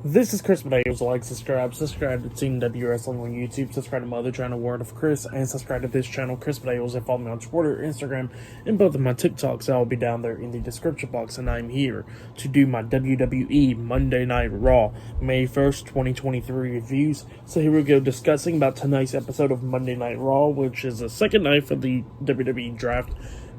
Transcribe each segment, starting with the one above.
This is Chris Medeiros. Like, subscribe to Team W Wrestling on YouTube, subscribe to my other channel, Word of Chris, and subscribe to this channel, Chris Medeiros, and follow me on Twitter, Instagram, and both of my TikToks. I'll be down there in the description box, and I'm here to do my WWE Monday Night Raw, May 1st, 2023 reviews. So here we go, discussing about tonight's episode of Monday Night Raw, which is the second night for the WWE draft,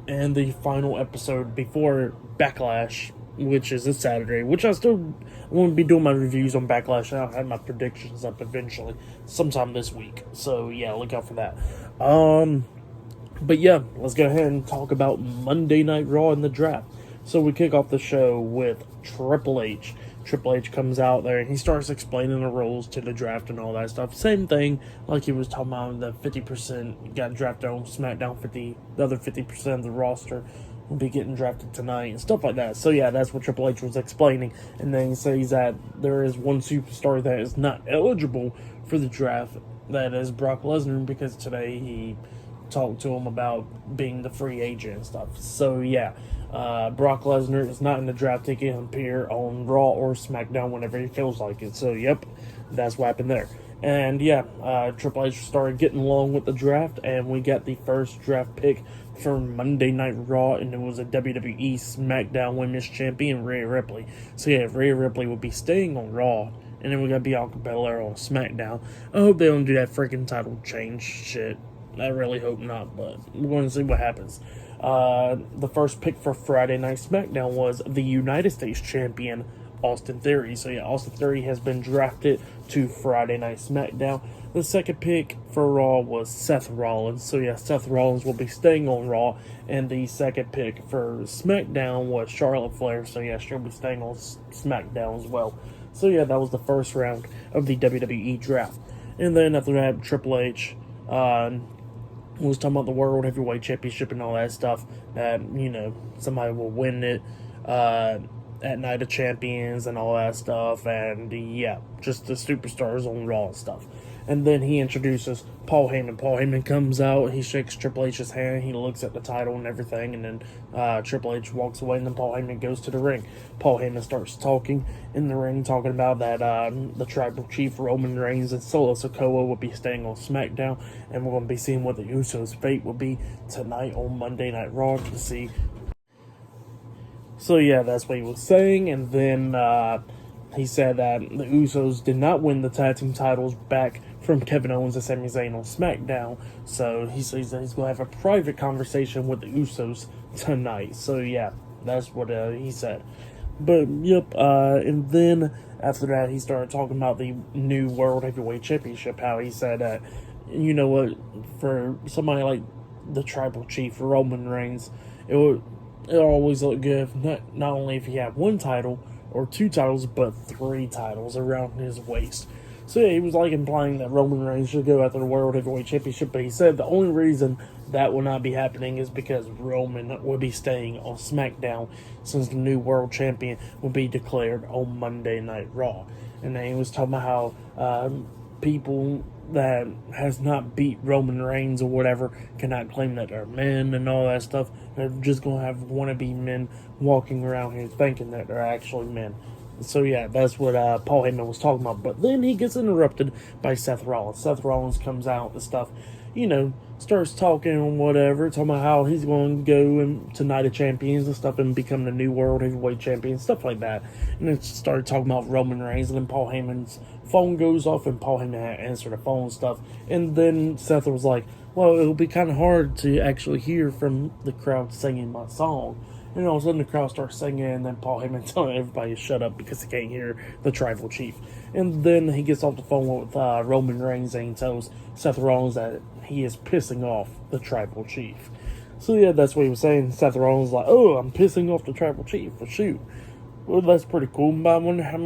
and the final episode before Backlash, which is this Saturday, which I still want to be doing my reviews on Backlash. I'll have my predictions up eventually, sometime this week. So, yeah, look out for that. But yeah, let's go ahead and talk about Monday Night Raw and the draft. So we kick off the show with Triple H. Triple H comes out there and he starts explaining the rules to the draft and all that stuff. Same thing like he was talking about, the 50% got drafted on SmackDown, the other 50% of the roster will be getting drafted tonight and stuff like that. So yeah, that's what Triple H was explaining. And then he says that there is one superstar that is not eligible for the draft, that is Brock Lesnar, because today he talked to him about being the free agent and stuff. So yeah, Brock Lesnar is not in the draft. He can appear on Raw or SmackDown whenever he feels like it. So yep, that's what happened there. And yeah, Triple H started getting along with the draft, and we got the first draft pick for Monday Night Raw, and it was a WWE SmackDown Women's Champion, Rhea Ripley. So yeah, Rhea Ripley will be staying on Raw, and then we got Bianca Belair on SmackDown. I hope they don't do that freaking title change shit. I really hope not, but we're going to see what happens. The first pick for Friday Night SmackDown was the United States Champion, Austin Theory. So yeah, Austin Theory has been drafted to Friday Night SmackDown. The second pick for Raw was Seth Rollins. So yeah, Seth Rollins will be staying on Raw. And the second pick for SmackDown was Charlotte Flair. So yeah, she'll be staying on SmackDown as well. So yeah, that was the first round of the WWE draft. And then after that, Triple H was talking about the World Heavyweight Championship and all that stuff. That, you know, somebody will win it at Night of Champions and all that stuff. And yeah, just the superstars on Raw and stuff. And then he introduces Paul Heyman. Paul Heyman comes out, he shakes Triple H's hand, he looks at the title and everything, and then Triple H walks away, and then Paul Heyman goes to the ring. Paul Heyman starts talking in the ring, talking about that the Tribal Chief Roman Reigns and Solo Sikoa will be staying on SmackDown, and we're going to be seeing what the Usos' fate will be tonight on Monday Night Raw to see. So yeah, that's what he was saying, and then he said that the Usos did not win the tag team titles back from Kevin Owens and Sami Zayn on SmackDown. So he says that he's going to have a private conversation with the Usos tonight. So yeah, that's what he said. But yep, and then after that, he started talking about the new World Heavyweight Championship. How he said that, you know what, for somebody like the Tribal Chief Roman Reigns, it'll always look good, not only if he had one title or two titles, but three titles around his waist. So yeah, he was like implying that Roman Reigns should go after the World Heavyweight Championship, but he said the only reason that will not be happening is because Roman will be staying on SmackDown, since the new World Champion will be declared on Monday Night Raw. And then he was talking about how people that has not beat Roman Reigns or whatever cannot claim that they're men and all that stuff. They're just going to have wannabe men walking around here thinking that they're actually men. So yeah, that's what Paul Heyman was talking about. But then he gets interrupted by Seth Rollins. Seth Rollins comes out and stuff, you know, starts talking and whatever, talking about how he's going to go to Night of Champions and stuff and become the new World Heavyweight Champion, stuff like that. And then started talking about Roman Reigns, and then Paul Heyman's phone goes off and Paul Heyman had to answer the phone and stuff. And then Seth was like, well, it'll be kind of hard to actually hear from the crowd singing my song. And all of a sudden the crowd starts singing, and then Paul Heyman telling everybody to shut up because he can't hear the Tribal Chief. And then he gets off the phone with Roman Reigns, and he tells Seth Rollins that he is pissing off the Tribal Chief. So yeah, that's what he was saying. Seth Rollins was like, oh, I'm pissing off the Tribal Chief. Well, shoot. Well, that's pretty cool. But I wonder how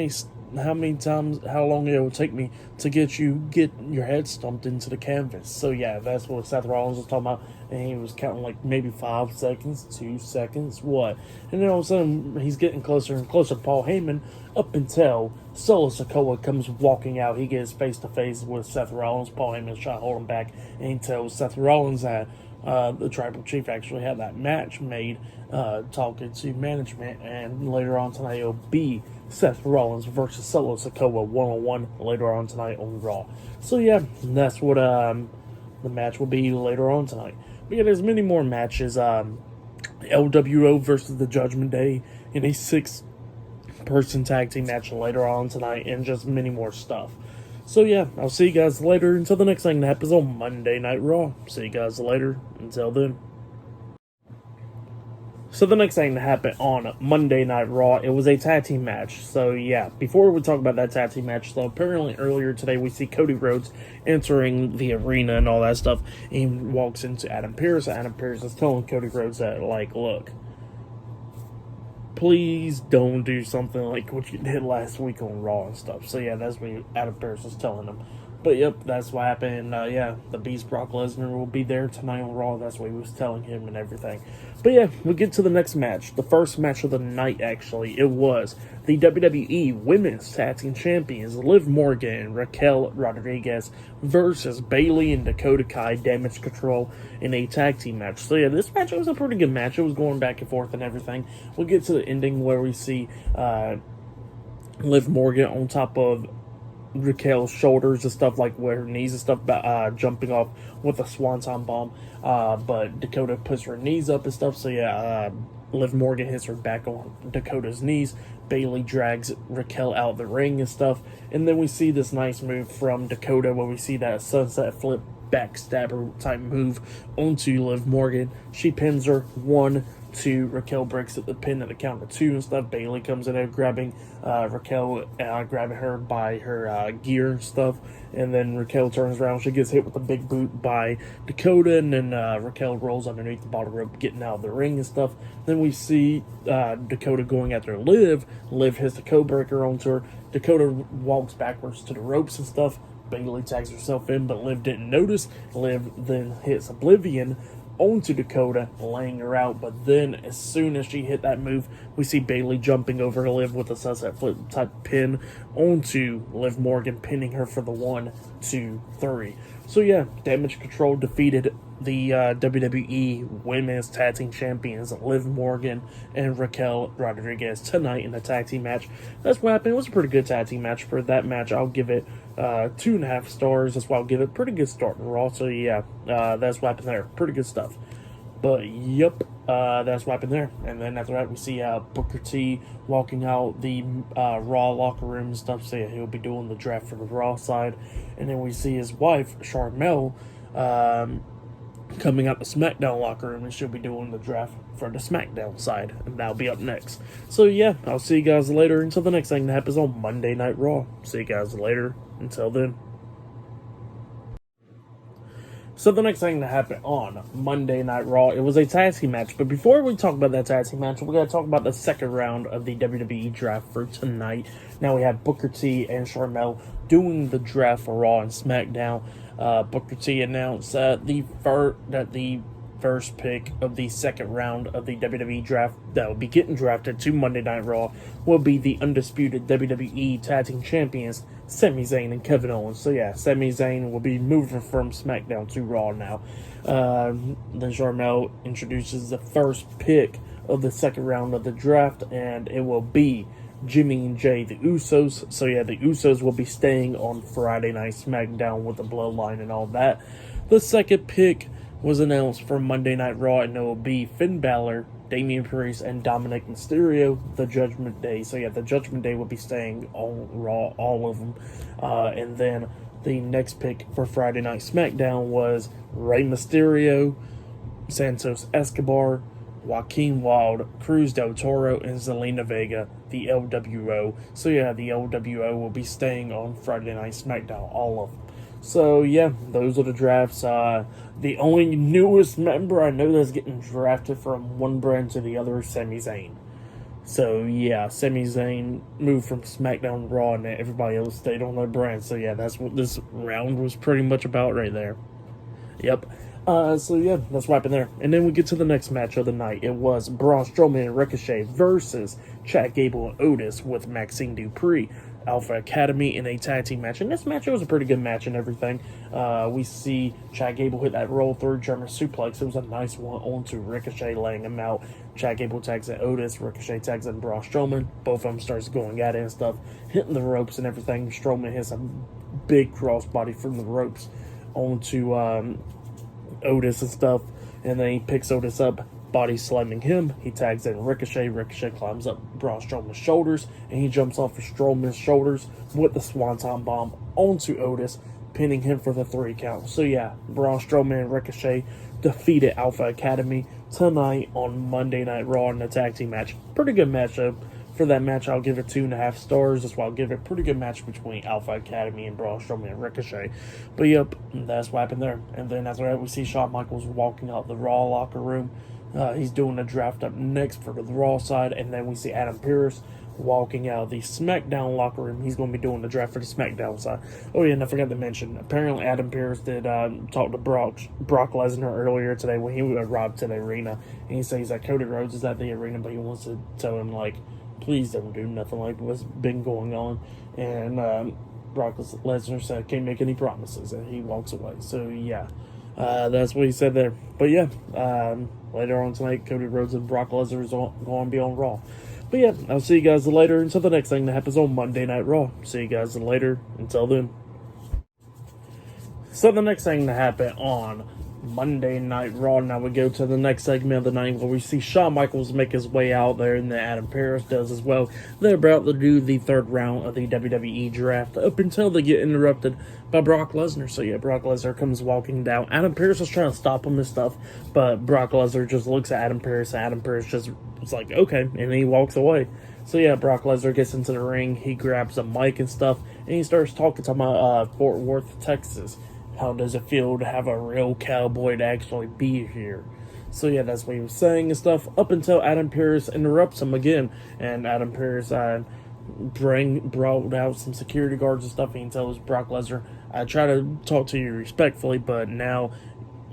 long it will take me to get your head stumped into the canvas. So yeah, that's what Seth Rollins was talking about. And he was counting like maybe 5 seconds, 2 seconds, what? And then all of a sudden, he's getting closer and closer to Paul Heyman, up until Solo Sikoa comes walking out. He gets face to face with Seth Rollins. Paul Heyman's trying to hold him back, and he tells Seth Rollins that The tribal chief actually had that match made, talking to management, and later on tonight it'll be Seth Rollins versus Solo Sikoa 1-on-1 later on tonight on Raw. So yeah, that's what the match will be later on tonight. But yeah, there's many more matches. LWO versus the Judgment Day in a 6-person tag team match later on tonight, and just many more stuff. So yeah, I'll see you guys later. Until the next thing that happens on Monday Night Raw. See you guys later. Until then. So the next thing that happened on Monday Night Raw, it was a tag team match. So yeah, before we talk about that tag team match, though, apparently earlier today we see Cody Rhodes entering the arena and all that stuff. And he walks into Adam Pearce. Adam Pearce is telling Cody Rhodes that, like, look, please don't do something like what you did last week on Raw and stuff. So yeah, that's what Adam Pearce was telling him. But yep, that's what happened. Yeah, the Beast Brock Lesnar will be there tonight on Raw. That's what he was telling him and everything. But yeah, we'll get to the next match. The first match of the night, actually. It was the WWE Women's Tag Team Champions, Liv Morgan and Raquel Rodriguez versus Bayley and Dakota Kai, Damage Control, in a tag team match. So yeah, this match was a pretty good match. It was going back and forth and everything. We'll get to the ending where we see Liv Morgan on top of Raquel's shoulders and stuff, like where her knees and stuff, jumping off with a swanton bomb. But Dakota puts her knees up and stuff. So yeah, Liv Morgan hits her back on Dakota's knees. Bayley drags Raquel out the ring and stuff. And then we see this nice move from Dakota where we see that sunset flip backstabber type move onto Liv Morgan. She pins her 1-2. Raquel breaks at the pin at the count of 2 and stuff. Bayley comes in there grabbing Raquel, grabbing her by her gear and stuff. And then Raquel turns around. She gets hit with a big boot by Dakota. And then Raquel rolls underneath the bottom rope, getting out of the ring and stuff. Then we see Dakota going after Liv. Liv hits the code breaker onto her. Dakota walks backwards to the ropes and stuff. Bayley tags herself in, but Liv didn't notice. Liv then hits Oblivion onto Dakota, laying her out. But then, as soon as she hit that move, we see Bayley jumping over Liv with a sunset flip type pin onto Liv Morgan, pinning her for the 1, 2, 3. So yeah, Damage Control defeated the WWE Women's Tag Team Champions, Liv Morgan and Raquel Rodriguez, tonight in a tag team match. That's what happened. It was a pretty good tag team match. For that match, I'll give it 2.5 stars. That's why I'll give it pretty good start in Raw. So yeah, that's what happened there. Pretty good stuff. But yep, that's what happened there. And then after that, we see Booker T walking out the Raw locker room and stuff. So yeah, he'll be doing the draft for the Raw side. And then we see his wife, Charmel, coming out the SmackDown locker room, and she'll be doing the draft for the SmackDown side. And that'll be up next. So yeah, I'll see you guys later until the next thing that happens on Monday Night Raw. See you guys later. Until then. So the next thing that happened on Monday Night Raw, it was a tag team match. But before we talk about that tag team match, we're going to talk about the second round of the WWE draft for tonight. Now we have Booker T and Charmel doing the draft for Raw and SmackDown. Booker T announced that the first pick of the second round of the WWE draft that will be getting drafted to Monday Night Raw will be the undisputed WWE Tag Team Champions, Sami Zayn and Kevin Owens. So yeah, Sami Zayn will be moving from SmackDown to Raw now. Then Charmel introduces the first pick of the second round of the draft, and it will be Jimmy and Jay, the Usos. So yeah, the Usos will be staying on Friday Night SmackDown with the Bloodline and all that. The second pick was announced for Monday Night Raw, and it will be Finn Balor, Damian Priest, and Dominic Mysterio, the Judgment Day. So yeah, the Judgment Day will be staying on Raw, all of them. And then the next pick for Friday Night SmackDown was Rey Mysterio, Santos Escobar, Joaquin Wilde, Cruz del Toro, and Zelina Vega, the LWO. So yeah, the LWO will be staying on Friday Night SmackDown, all of them. So yeah, those are the drafts. The only newest member I know that's getting drafted from one brand to the other is Sami Zayn. So yeah, Sami Zayn moved from SmackDown to Raw, and everybody else stayed on their brand. So yeah, that's what this round was pretty much about right there. Yep. So yeah, that's what happened there. And then we get to the next match of the night. It was Braun Strowman and Ricochet versus Chad Gable and Otis with Maxine Dupree, Alpha Academy in a tag team match. And this match was a pretty good match and everything. We see Chad Gable hit that roll through German suplex. It was a nice one onto Ricochet, laying him out. Chad Gable tags in Otis. Ricochet tags in Braun Strowman. Both of them starts going at it and stuff, hitting the ropes and everything. Strowman hits a big crossbody from the ropes onto Otis and stuff, and then he picks Otis up, body slamming him. He tags in Ricochet. Ricochet climbs up Braun Strowman's shoulders, and he jumps off of Strowman's shoulders with the Swanton Bomb onto Otis, pinning him for the 3 count. So yeah, Braun Strowman and Ricochet defeated Alpha Academy tonight on Monday Night Raw in a tag team match. Pretty good match though. For that match, I'll give it 2.5 stars. That's why I'll give it a pretty good match between Alpha Academy and Braun Strowman and Ricochet. But yep, that's what happened there. And then after that, we see Shawn Michaels walking out the Raw locker room. He's doing a draft up next for the Raw side. And then we see Adam Pearce walking out of the SmackDown locker room. He's going to be doing the draft for the SmackDown side. Oh yeah, and I forgot to mention, apparently Adam Pearce did talk to Brock Lesnar earlier today when he arrived to the arena. And he says that Cody Rhodes is at the arena, but he wants to tell him, like, please don't do nothing like what's been going on. And Brock Lesnar said, can't make any promises, and he walks away. So yeah, that's what he said there. But yeah, later on tonight, Cody Rhodes and Brock Lesnar is going to be on Raw. But yeah, I'll see you guys later until the next thing that happens on Monday Night Raw. See you guys later. Until then. So the next thing that happened on Monday Night Raw. Now we go to the next segment of the night where we see Shawn Michaels make his way out there, and then Adam Pearce does as well. They're about to do the 3rd round of the WWE draft up until they get interrupted by Brock Lesnar. So yeah, Brock Lesnar comes walking down. Adam Pearce is trying to stop him and stuff, but Brock Lesnar just looks at Adam Pearce, and Adam Pearce just is like, okay, and he walks away. So yeah, Brock Lesnar gets into the ring, he grabs a mic and stuff, and he starts talking to my Fort Worth, Texas. How does it feel to have a real cowboy to actually be here? So yeah, that's what he was saying and stuff, up until Adam Pearce interrupts him again. And Adam Pearce brought out some security guards and stuff, and he tells Brock Lesnar, I try to talk to you respectfully, but now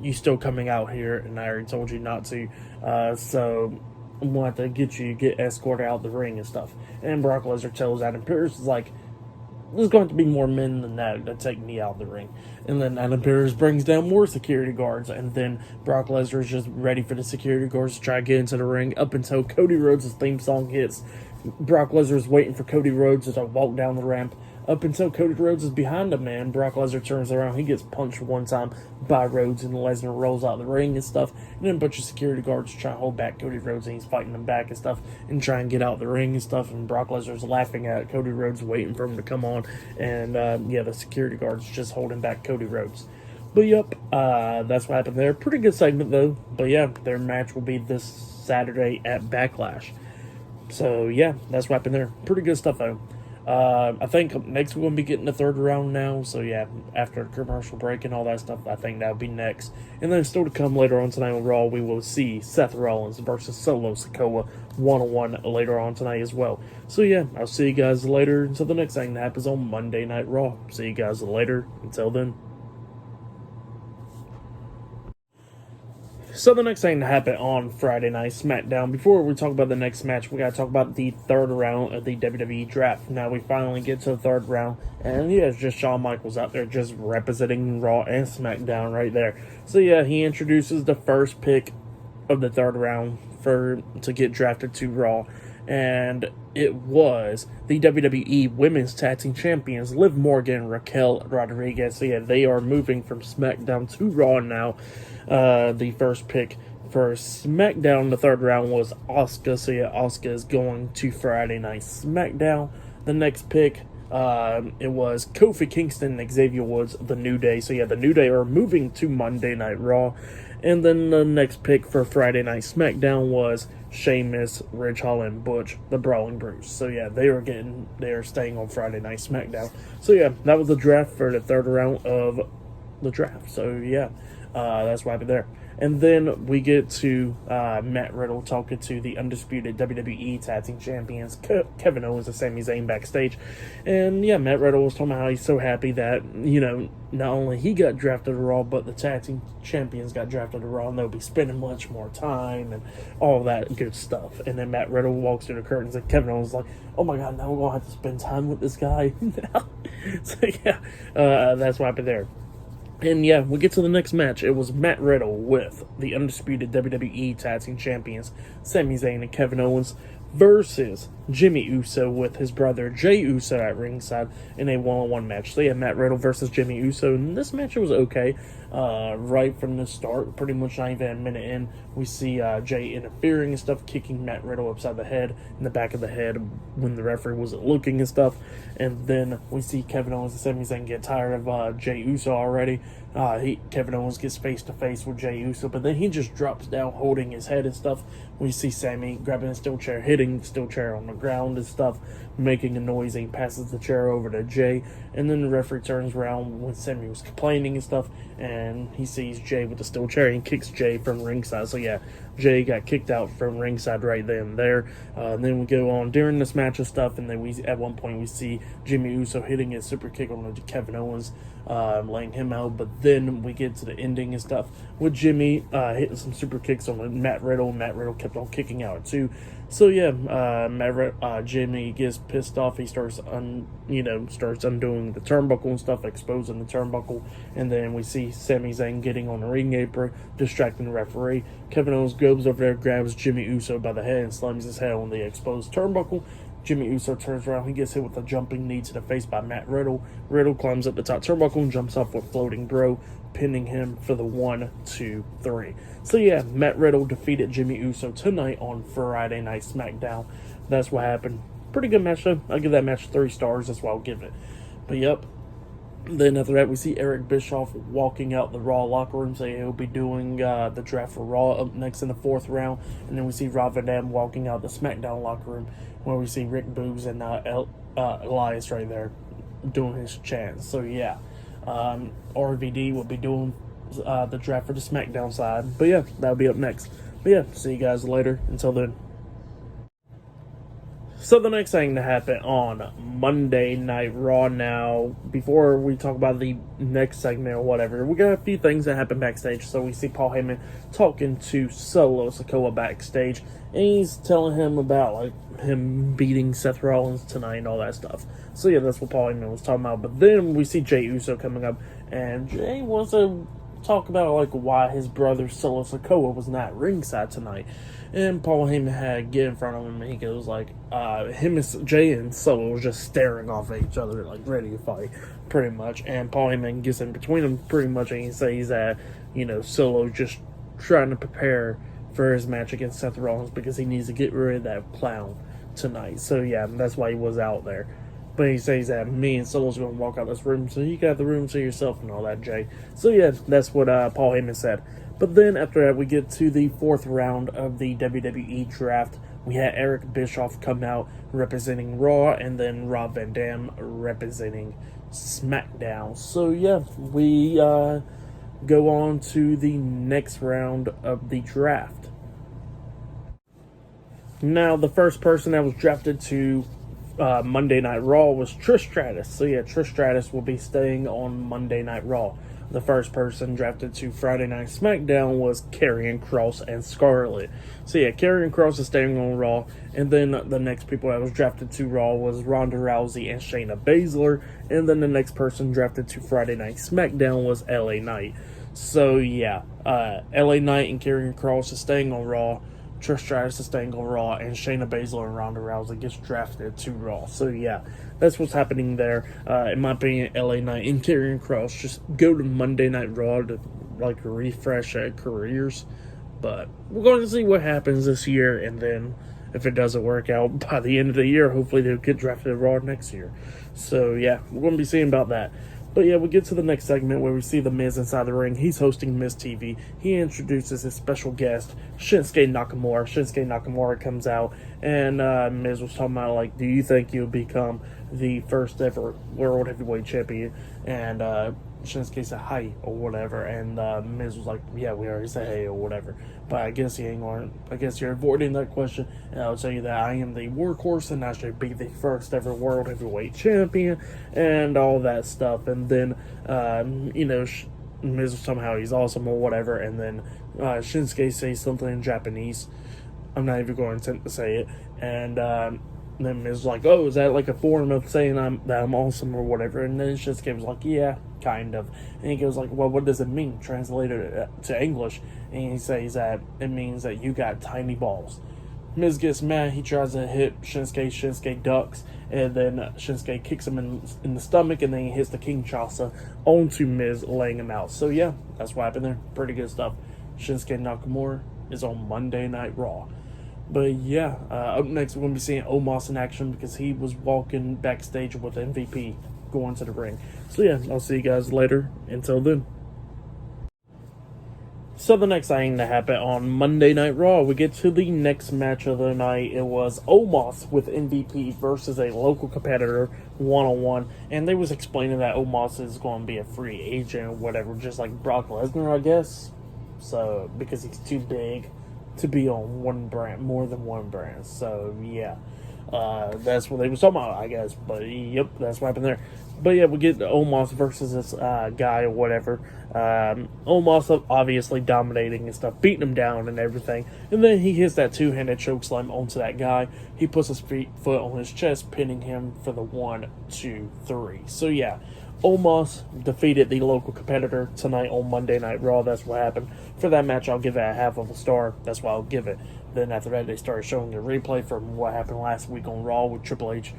you still coming out here, and I already told you not to. So I'm going to have to get escorted out the ring and stuff. And Brock Lesnar tells Adam Pearce, like, there's going to be more men than that to take me out of the ring. And then Adam Pearce brings down more security guards, and then Brock Lesnar is just ready for the security guards to try to get into the ring up until Cody Rhodes' theme song hits. Brock Lesnar is waiting for Cody Rhodes to walk down the ramp up until Cody Rhodes is behind him, man. Brock Lesnar turns around. He gets punched one time by Rhodes, and Lesnar rolls out the ring and stuff. And then a bunch of security guards try to hold back Cody Rhodes, and he's fighting them back and stuff and try and get out the ring and stuff. And Brock Lesnar's laughing at Cody Rhodes, waiting for him to come on. And yeah, the security guards just holding back Cody Rhodes. But yep, that's what happened there. Pretty good segment though. But yeah, their match will be this Saturday at Backlash. So yeah, that's what happened there. Pretty good stuff though. I think next we're going to be getting the 3rd round now. So yeah, after the commercial break and all that stuff, I think that'll be next. And then still to come later on tonight on Raw, we will see Seth Rollins versus Solo Sikoa 1-on-1 later on tonight as well. So yeah, I'll see you guys later until the next thing that happens on Monday Night Raw. See you guys later. Until then. So the next thing to happen on Friday Night SmackDown, before we talk about the next match, we got to talk about the 3rd round of the WWE Draft. Now we finally get to the 3rd round, and yeah, it's just Shawn Michaels out there just representing Raw and SmackDown right there. So yeah, he introduces the first pick of the 3rd round to get drafted to Raw, and it was the WWE Women's Tag Team Champions, Liv Morgan and Raquel Rodriguez. So yeah, they are moving from SmackDown to Raw now. The first pick for SmackDown, the 3rd round, was Asuka. So yeah, Asuka is going to Friday Night SmackDown. The next pick, it was Kofi Kingston and Xavier Woods, The New Day. So yeah, The New Day are moving to Monday Night Raw. And then the next pick for Friday Night SmackDown was Sheamus, Ridge Holland, Butch, the Brawling Brutes. So yeah, they are staying on Friday Night SmackDown. So yeah, that was the draft for the 3rd round of the draft. So yeah, That's what happened there. And then we get to Matt Riddle talking to the undisputed WWE Tag Team Champions, Kevin Owens and Sami Zayn backstage. And yeah, Matt Riddle was talking about how he's so happy that, not only he got drafted to Raw, but the Tag Team Champions got drafted to Raw, and they'll be spending much more time and all that good stuff. And then Matt Riddle walks through the curtains, and Kevin Owens is like, oh my God, now we're going to have to spend time with this guy. So yeah, that's what happened there. And yeah, we get to the next match. It was Matt Riddle with the undisputed WWE Tag Team Champions, Sami Zayn and Kevin Owens, versus Jimmy Uso with his brother Jey Uso at ringside in a one-on-one match. So yeah, Matt Riddle versus Jimmy Uso. And this match was okay. Right from the start, pretty much not even a minute in, we see Jey interfering and stuff, kicking Matt Riddle upside the head, in the back of the head when the referee wasn't looking and stuff. And then we see Kevin Owens and Sami Zayn get tired of Jey Uso already. Kevin Owens gets face to face with Jey Uso, but then he just drops down holding his head and stuff. We see Sami grabbing a steel chair, hitting the steel chair on the ground and stuff, making a noise, and he passes the chair over to Jey. And then the referee turns around when Sami was complaining and stuff, and he sees Jey with the steel chair and kicks Jey from ringside. So yeah, Jey got kicked out from ringside right then and there. And then we go on during this match and stuff, and then at one point we see Jimmy Uso hitting his super kick on Kevin Owens, laying him out. But then we get to the ending and stuff with Jimmy hitting some super kicks on Matt Riddle. Matt Riddle kept on kicking out too. So yeah, Jimmy gets pissed off. He starts undoing the turnbuckle and stuff, exposing the turnbuckle, and then we see Sami Zayn getting on the ring apron, distracting the referee. Kevin Owens goes over there, grabs Jimmy Uso by the head, and slams his head on the exposed turnbuckle. Jimmy Uso turns around. He gets hit with a jumping knee to the face by Matt Riddle. Riddle climbs up the top turnbuckle and jumps off with floating bro, pinning him for the 1, 2, 3. So yeah, Matt Riddle defeated Jimmy Uso tonight on Friday Night SmackDown. That's what happened. Pretty good match though. I'll give that match 3 stars. That's what I'll give it. But yep. Then after that, we see Eric Bischoff walking out the Raw locker room, saying he'll be doing the draft for Raw up next in the 4th round. And then we see Rob Van Dam walking out the SmackDown locker room, where we see Rick Boogs and Elias right there doing his chants. So yeah, RVD will be doing the draft for the SmackDown side. But yeah, that'll be up next. But yeah, see you guys later. Until then. So the next thing to happen on Monday Night Raw now, before we talk about the next segment or whatever, we got a few things that happen backstage. So we see Paul Heyman talking to Solo Sikoa backstage, and he's telling him about him beating Seth Rollins tonight and all that stuff. So yeah, that's what Paul Heyman was talking about. But then we see Jey Uso coming up, and Jey wants to talk about why his brother Solo Sikoa was not ringside tonight. And Paul Heyman had to get in front of him, and he goes him and Jey and Solo was just staring off at each other, ready to fight, pretty much. And Paul Heyman gets in between them, pretty much, and he says that, Solo just trying to prepare for his match against Seth Rollins because he needs to get rid of that clown tonight. So yeah, that's why he was out there. But he says that me and Solo's going to walk out this room, so you got the room to yourself and all that, Jey. So yeah, that's what Paul Heyman said. But then after that, we get to the 4th round of the WWE draft. We had Eric Bischoff come out representing Raw, and then Rob Van Dam representing SmackDown. So yeah, we go on to the next round of the draft. Now, the first person that was drafted to Monday Night Raw was Trish Stratus. So yeah, Trish Stratus will be staying on Monday Night Raw. The first person drafted to Friday Night SmackDown was Karrion Kross and Scarlett. So yeah, Karrion Kross is staying on Raw. And then the next people that was drafted to Raw was Ronda Rousey and Shayna Baszler. And then the next person drafted to Friday Night SmackDown was LA Knight. So yeah, LA Knight and Karrion Kross is staying on Raw. Trish Stratus is staying on Raw, and Shayna Baszler and Ronda Rousey gets drafted to Raw. So yeah, that's what's happening there. In my opinion, LA Knight and Karrion Kross just go to Monday Night Raw to refresh their careers. But we're going to see what happens this year, and then if it doesn't work out by the end of the year, hopefully they'll get drafted to Raw next year. So yeah, we're going to be seeing about that. But yeah, we get to the next segment where we see The Miz inside the ring. He's hosting Miz TV. He introduces his special guest, Shinsuke Nakamura. Shinsuke Nakamura comes out, and Miz was talking about, do you think you'll become the first ever World Heavyweight Champion? And Shinsuke said hi or whatever, and Miz was like, "Yeah, we already said hey or whatever." But I guess he ain't going. I guess you're avoiding that question, and I'll tell you that I am the workhorse, and I should be the first ever world heavyweight champion, and all that stuff. And then, Miz somehow he's awesome or whatever, and then Shinsuke says something in Japanese. I'm not even going to say it, and then Miz was like, "Oh, is that like a form of saying that I'm awesome or whatever?" And then Shinsuke was like, "Yeah, kind of." And he goes like, "Well, what does it mean?" Translated to English, and he says that it means that you got tiny balls. Miz gets mad. He tries to hit Shinsuke. Shinsuke ducks, and then Shinsuke kicks him in the stomach, and then he hits the Kinshasa onto Miz, laying him out. So yeah, that's what happened there. Pretty good stuff. Shinsuke Nakamura is on Monday Night Raw. But yeah, up next we're going to be seeing Omos in action because he was walking backstage with MVP going to the ring. So yeah, I'll see you guys later. Until then. So the next thing that happened on Monday Night Raw, we get to the next match of the night. It was Omos with MVP versus a local competitor one-on-one. And they was explaining that Omos is going to be a free agent or whatever, just like Brock Lesnar, I guess. So, because he's too big to be on one brand, more than one brand. So yeah, that's what they was talking about, I guess. But yep, that's what happened there. But yeah, we get Omos versus this guy or whatever. Omos obviously dominating and stuff, beating him down and everything. And then he hits that two-handed chokeslam onto that guy. He puts his foot on his chest, pinning him for the 1, 2, 3. So yeah, Omos defeated the local competitor tonight on Monday Night Raw. That's what happened. For that match, I'll give it a half of a star. That's what I'll give it. Then after that, they started showing a replay from what happened last week on Raw with Triple H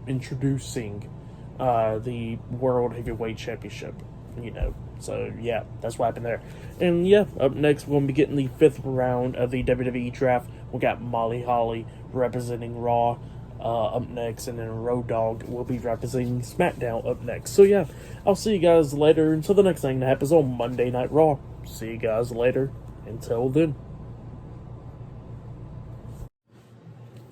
introducing the World Heavyweight Championship. So yeah, that's what happened there. And yeah, up next, we're going to be getting the 5th round of the WWE draft. We got Molly Holly representing Raw up next, and then Road Dogg will be representing SmackDown up next. So yeah, I'll see you guys later until the next thing that happens on Monday Night Raw. See you guys later. Until then.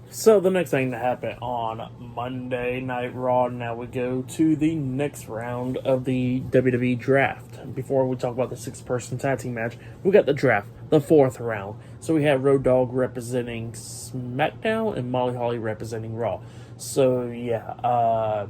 So the next thing that happened on Monday Night Raw, now we go to the next round of the WWE draft. Before we talk about the 6-person tag team match, we got the draft, the 4th round. So we had Road Dogg representing SmackDown and Molly Holly representing Raw. So yeah,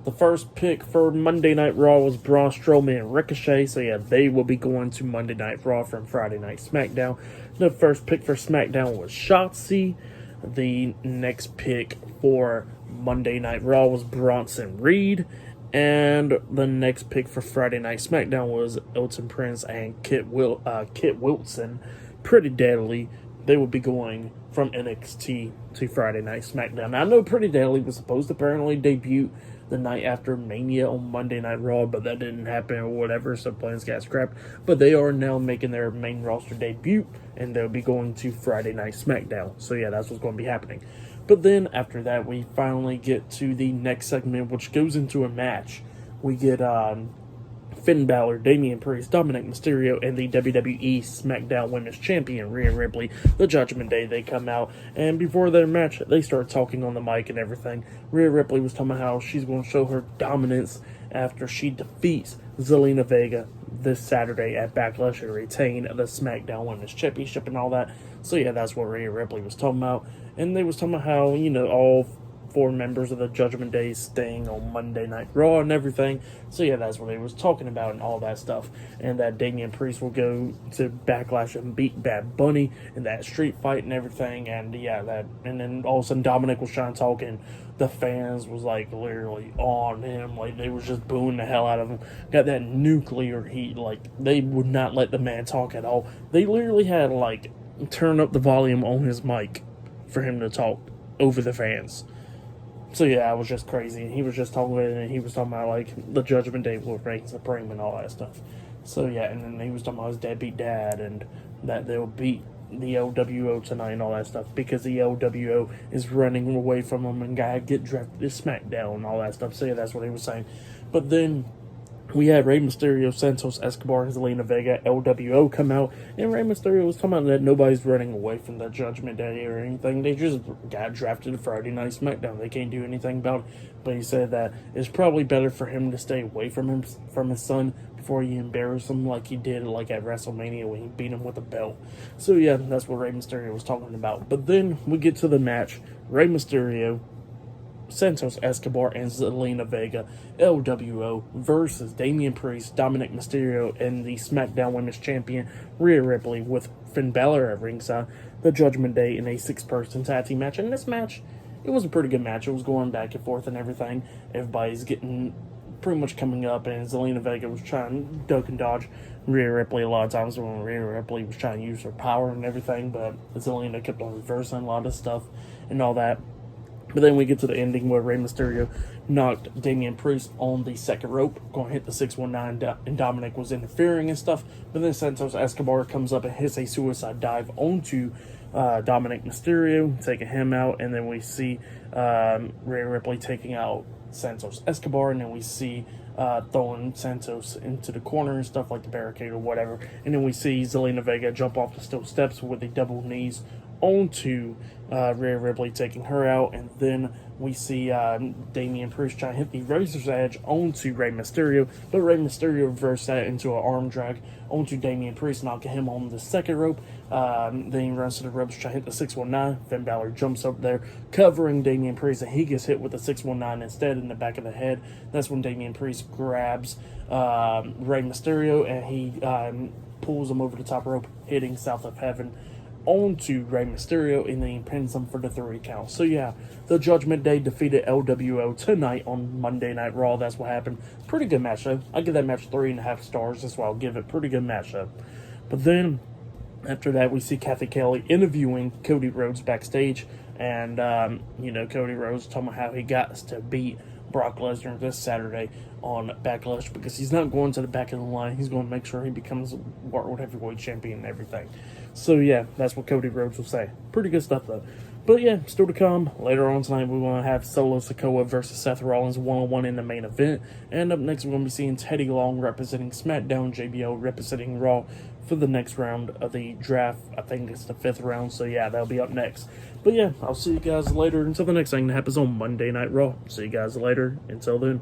the first pick for Monday Night Raw was Braun Strowman and Ricochet. So yeah, they will be going to Monday Night Raw from Friday Night SmackDown. The first pick for SmackDown was Shotzi. The next pick for Monday Night Raw was Bronson Reed. And the next pick for Friday Night SmackDown was Elton Prince and Kit Wilson. Pretty Deadly. They will be going from NXT to Friday Night SmackDown. Now, I know Pretty Deadly was supposed to apparently debut the night after Mania on Monday Night Raw, but that didn't happen or whatever, so plans got scrapped. But they are now making their main roster debut, and they'll be going to Friday Night SmackDown. So yeah, that's what's going to be happening. But then after that, we finally get to the next segment, which goes into a match. We get Finn Balor, Damian Priest, Dominic Mysterio, and the WWE SmackDown Women's Champion, Rhea Ripley. The Judgment Day, they come out, and before their match, they start talking on the mic and everything. Rhea Ripley was talking about how she's going to show her dominance after she defeats Zelina Vega this Saturday at Backlash and retain the SmackDown Women's Championship and all that. So yeah, that's what Rhea Ripley was talking about. And they was talking about how, all 4 members of the Judgment Day staying on Monday Night Raw and everything. So yeah, that's what they was talking about and all that stuff. And that Damian Priest will go to Backlash and beat Bad Bunny in that street fight and everything. And yeah, and then all of a sudden Dominic was trying to talk, and the fans was like literally on him. Like they was just booing the hell out of him. Got that nuclear heat. Like they would not let the man talk at all. They literally had like turn up the volume on his mic for him to talk over the fans. So yeah, I was just crazy. He was just talking about it, and he was talking about like the Judgment Day will reign supreme and all that stuff. So yeah, and then he was talking about his deadbeat dad and that they'll beat the LWO tonight and all that stuff because the LWO is running away from him and gotta get drafted to SmackDown and all that stuff. So yeah, that's what he was saying. But then we had Rey Mysterio, Santos Escobar, and Zelina Vega, LWO come out, and Rey Mysterio was talking about that nobody's running away from the Judgment Day or anything. They just got drafted to Friday Night SmackDown. They can't do anything about it. But he said that it's probably better for him to stay away from his son before he embarrass him like he did like at WrestleMania when he beat him with a belt. So yeah, that's what Rey Mysterio was talking about. But then we get to the match. Rey Mysterio, Santos Escobar, and Zelina Vega, LWO, versus Damian Priest, Dominic Mysterio, and the SmackDown Women's Champion, Rhea Ripley, with Finn Balor at ringside, the Judgment Day, in a 6-person tag team match. And this match, it was a pretty good match. It was going back and forth and everything. Everybody's getting pretty much coming up, and Zelina Vega was trying to duck and dodge Rhea Ripley a lot of times when Rhea Ripley was trying to use her power and everything, but Zelina kept on reversing a lot of stuff and all that. But then we get to the ending where Rey Mysterio knocked Damian Priest on the second rope, going to hit the 619, and Dominic was interfering and stuff. But then Santos Escobar comes up and hits a suicide dive onto Dominic Mysterio, taking him out. And then we see Rhea Ripley taking out Santos Escobar, and then we see throwing Santos into the corner and stuff like the barricade or whatever. And then we see Zelina Vega jump off the steel steps with the double knees onto Rhea Ripley, taking her out. And then we see Damian Priest trying to hit the Razor's Edge onto Rey Mysterio, but Rey Mysterio reversed that into an arm drag onto Damian Priest, knocking him on the second rope. Then he runs to the ropes, trying to hit the 619. Finn Balor jumps up there, covering Damian Priest, and he gets hit with the 619 instead in the back of the head. That's when Damian Priest grabs Rey Mysterio, and he pulls him over the top rope, hitting South of Heaven onto Rey Mysterio, and then he pins him for the 3 count. So yeah, the Judgment Day defeated LWO tonight on Monday Night Raw. That's what happened. Pretty good matchup. I give that match 3.5 stars. That's why I'll give it. Pretty good matchup. But then after that, we see Kathy Kelly interviewing Cody Rhodes backstage, and Cody Rhodes talking about how he got to beat Brock Lesnar this Saturday on Backlash because he's not going to the back of the line. He's going to make sure he becomes World Heavyweight Champion and everything. So yeah, that's what Cody Rhodes will say. Pretty good stuff though. But yeah, still to come. Later on tonight, we want to have Solo Sikoa versus Seth Rollins 1-on-1 in the main event. And up next, we're going to be seeing Teddy Long representing SmackDown, JBL representing Raw for the next round of the draft. I think it's the 5th round, so yeah, that'll be up next. But yeah, I'll see you guys later until the next thing that happens on Monday Night Raw. See you guys later. Until then.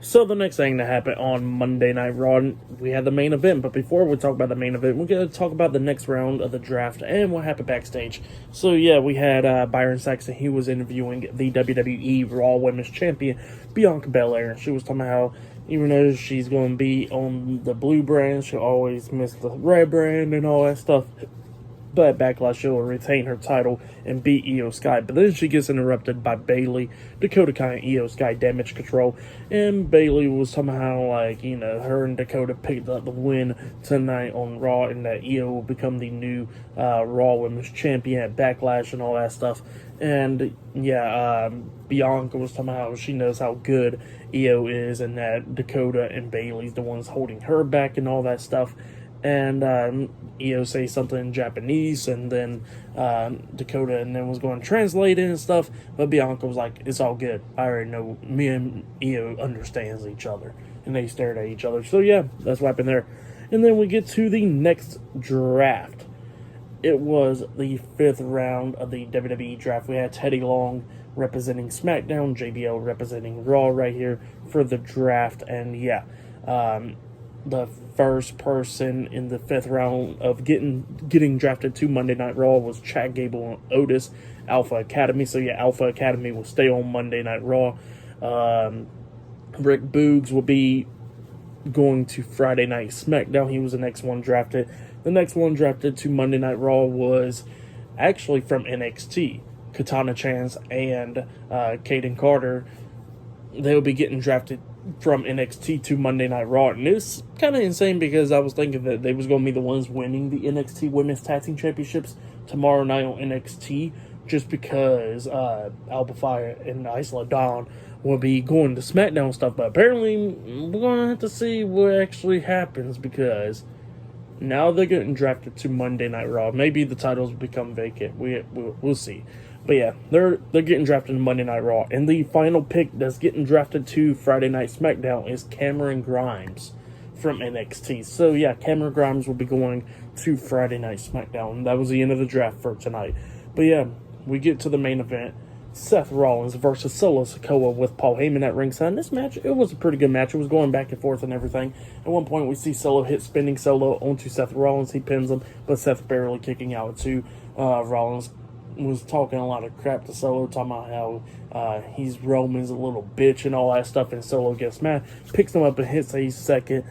So the next thing that happened on Monday Night Raw, we had the main event. But before we talk about the main event, we're going to talk about the next round of the draft and what happened backstage. So yeah, we had Byron Saxton. He was interviewing the WWE Raw Women's Champion, Bianca Belair. She was talking about how even though she's going to be on the blue brand, she'll always miss the red brand and all that stuff. But Backlash, she'll retain her title and beat Io Sky. But then she gets interrupted by Bayley, Dakota Kai, and Io Sky Damage Control. And Bayley was somehow like, her and Dakota picked up the win tonight on Raw, and that Io will become the new Raw Women's Champion at Backlash and all that stuff. And yeah, Bianca was talking about how she knows how good Io is, and that Dakota and Bayley's the ones holding her back and all that stuff. And Io says something in Japanese, and then Dakota and then was going to translate it and stuff, but Bianca was like, it's all good. I already know me and Io understands each other. And they stared at each other. So yeah, that's what happened there. And then we get to the next draft. It was the 5th round of the WWE draft. We had Teddy Long representing SmackDown, JBL representing Raw right here for the draft. And yeah, the first person in the 5th round of getting drafted to Monday Night Raw was Chad Gable and Otis, Alpha Academy. So yeah, Alpha Academy will stay on Monday Night Raw. Rick Boogs will be going to Friday Night SmackDown. He was the next one drafted. The next one drafted to Monday Night Raw was actually from NXT. Katana Chance and Kaden Carter, they'll be getting drafted from NXT to Monday Night Raw. And it's kind of insane because I was thinking that they was going to be the ones winning the NXT Women's Tag Team Championships tomorrow night on NXT, just because Alba Fire and Isla Dawn will be going to SmackDown stuff. But apparently we're going to have to see what actually happens, because now they're getting drafted to Monday Night Raw. Maybe the titles will become vacant. We'll see. But yeah, they're getting drafted to Monday Night Raw. And the final pick that's getting drafted to Friday Night SmackDown is Cameron Grimes from NXT. So yeah, Cameron Grimes will be going to Friday Night SmackDown. That was the end of the draft for tonight. But yeah, we get to the main event. Seth Rollins versus Solo Sikoa with Paul Heyman at ringside. This match, it was a pretty good match. It was going back and forth and everything. At one point, we see Solo hit spinning Solo onto Seth Rollins. He pins him, but Seth barely kicking out too. Rollins was talking a lot of crap to Solo, talking about how he's Roman's a little bitch and all that stuff, and Solo gets mad, picks him up and hits a second,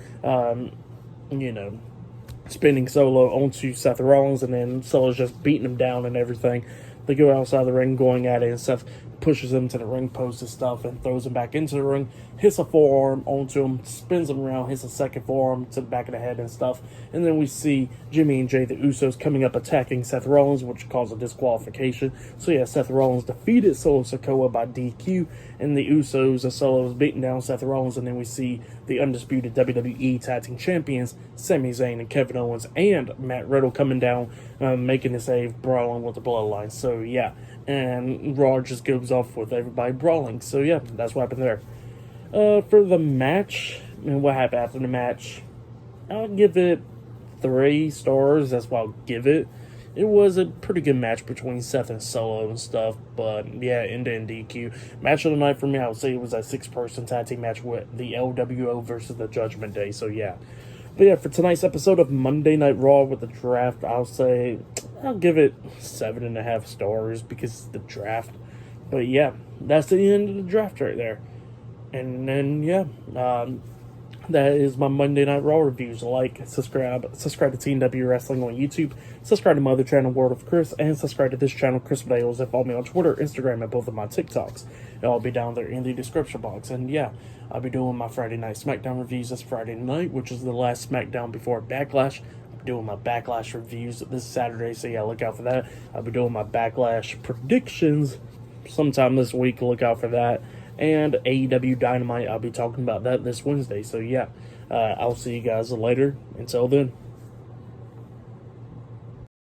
spinning Solo onto Seth Rollins, and then Solo's just beating him down and everything. They go outside the ring going at it, and Seth pushes him to the ring post and stuff and throws him back into the ring, hits a forearm onto him, spins him around, hits a second forearm to the back of the head and stuff. And then we see Jimmy and Jay, the Usos, coming up attacking Seth Rollins, which caused a disqualification. So yeah, Seth Rollins defeated Solo Sikoa by DQ, and the Usos and Solo's beating down Seth Rollins. And then we see the undisputed WWE Tag Team Champions, Sami Zayn and Kevin Owens, and Matt Riddle coming down, making the save, brawling with the Bloodline. So yeah, and Raw just goes off with everybody brawling. So yeah, that's what happened there. For the match, and what happened after the match, I'll give it 3 stars. That's what I'll give it. It was a pretty good match between Seth and Solo and stuff, but yeah, ended in DQ. Match of the night for me, I would say it was a 6-person tag team match with the LWO versus the Judgment Day. So yeah. But yeah, for tonight's episode of Monday Night Raw with the draft, I'll give it 7.5 stars because it's the draft. But yeah, that's the end of the draft right there. And then yeah, that is my Monday Night Raw reviews. Like, subscribe to TNW Wrestling on YouTube, subscribe to my other channel, World of Chris, and subscribe to this channel, Chris Videos, and follow me on Twitter, Instagram, and both of my TikToks. It'll all be down there in the description box. And yeah, I'll be doing my Friday Night SmackDown reviews this Friday night, which is the last SmackDown before Backlash. I'm doing my Backlash reviews this Saturday, so yeah, look out for that. I'll be doing my Backlash predictions sometime this week. Look out for that. And AEW Dynamite, I'll be talking about that this Wednesday. So yeah, I'll see you guys later. Until then.